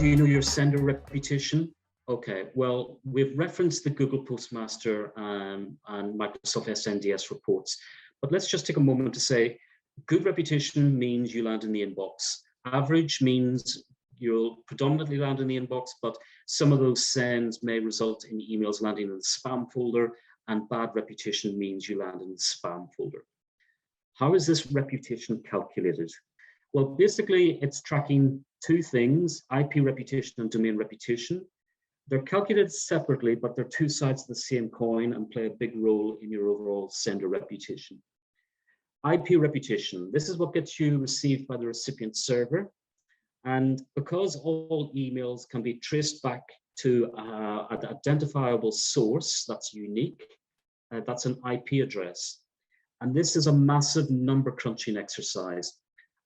do you know your sender reputation? Okay, well, we've referenced the Google Postmaster and Microsoft SNDS reports, but let's just take a moment to say good reputation means you land in the inbox. Average means you'll predominantly land in the inbox, but some of those sends may result in emails landing in the spam folder, and bad reputation means you land in the spam folder. How is this reputation calculated? Well, basically, it's tracking two things, IP reputation and domain reputation. They're calculated separately, but they're two sides of the same coin and play a big role in your overall sender reputation. IP reputation, this is what gets you received by the recipient server. And because all emails can be traced back to an identifiable source that's unique, that's an IP address. And this is a massive number crunching exercise.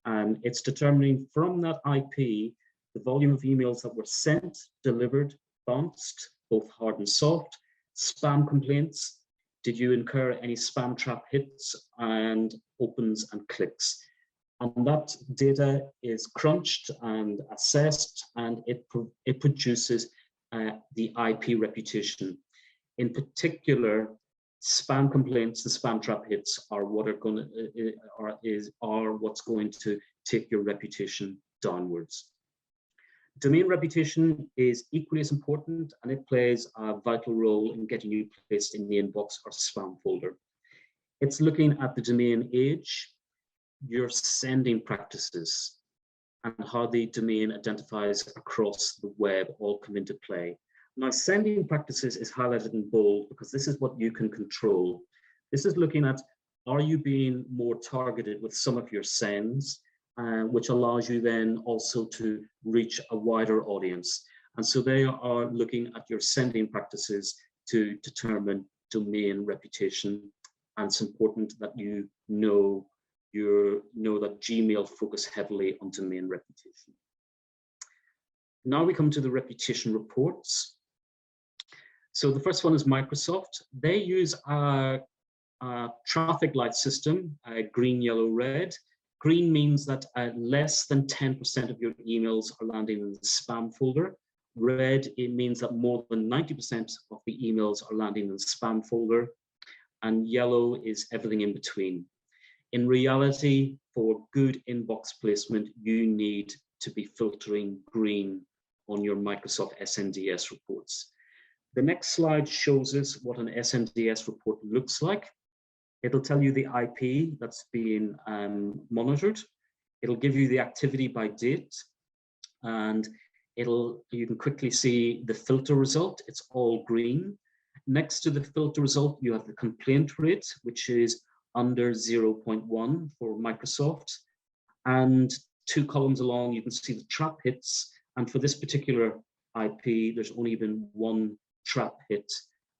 And it's determining from that IP the volume of emails that were sent, delivered, bounced, both hard and soft, spam complaints, did you incur any spam trap hits, and opens and clicks. And that data is crunched and assessed, and it produces the IP reputation. In particular, spam complaints and spam trap hits are what are what's going to take your reputation downwards. Domain reputation is equally as important, and it plays a vital role in getting you placed in the inbox or spam folder. It's looking at the domain age, your sending practices, and how the domain identifies across the web all come into play. Now, sending practices is highlighted in bold because this is what you can control. This is looking at, are you being more targeted with some of your sends, which allows you then also to reach a wider audience. And so they are looking at your sending practices to determine domain reputation. And it's important that you know that Gmail focus heavily on domain reputation. Now we come to the reputation reports. So the first one is Microsoft. They use a traffic light system, green, yellow, red. Green means that less than 10% of your emails are landing in the spam folder. Red, it means that more than 90% of the emails are landing in the spam folder. And yellow is everything in between. In reality, for good inbox placement, you need to be filtering green on your Microsoft SNDS reports. The next slide shows us what an SNDS report looks like. It'll tell you the IP that's being monitored. It'll give you the activity by date, and you can quickly see the filter result. It's all green. Next to the filter result, you have the complaint rate, which is under 0.1 for Microsoft. And two columns along, you can see the trap hits. And for this particular IP, there's only been one trap hit.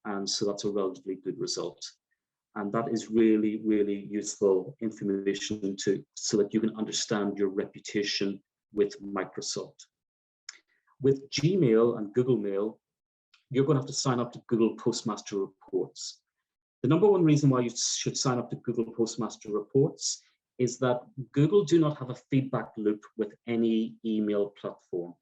And so that's a relatively good result. And that is really, really useful information so that you can understand your reputation with Microsoft. With Gmail and Google Mail, you're going to have to sign up to Google Postmaster reports. The number one reason why you should sign up to Google Postmaster reports is that Google do not have a feedback loop with any email platform.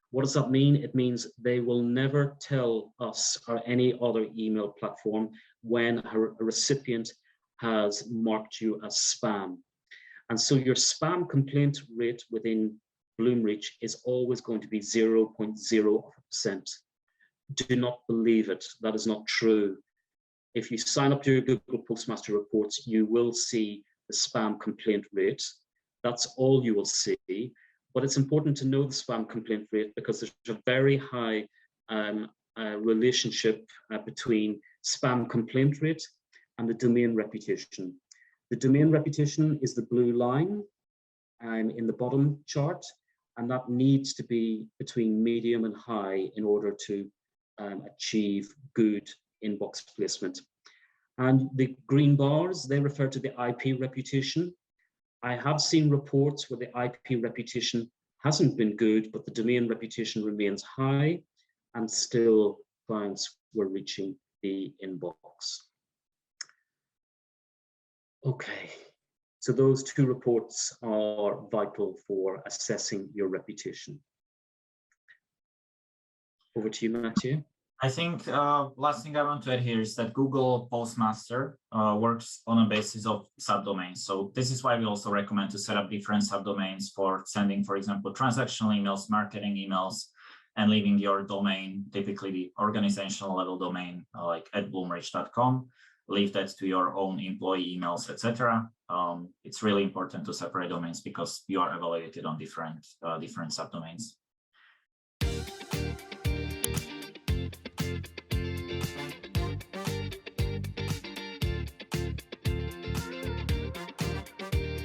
What does that mean? It means they will never tell us or any other email platform when a recipient has marked you as spam. And so your spam complaint rate within Bloomreach is always going to be 0.0%. Do not believe it. That is not true. If you sign up to your Google Postmaster reports, you will see the spam complaint rate. That's all you will see. But it's important to know the spam complaint rate because there's a very high relationship between spam complaint rate and the domain reputation. The domain reputation is the blue line in the bottom chart, and that needs to be between medium and high in order to achieve good inbox placement. And the green bars, they refer to the IP reputation. I have seen reports where the IP reputation hasn't been good, but the domain reputation remains high, and still clients were reaching the inbox. Okay, so those two reports are vital for assessing your reputation. Over to you, Matthew. I think last thing I want to add here is that Google Postmaster works on a basis of subdomains. So this is why we also recommend to set up different subdomains for sending, for example, transactional emails, marketing emails, and leaving your domain, typically the organizational level domain, like at bloomreach.com, leave that to your own employee emails, etc. It's really important to separate domains because you are evaluated on different subdomains.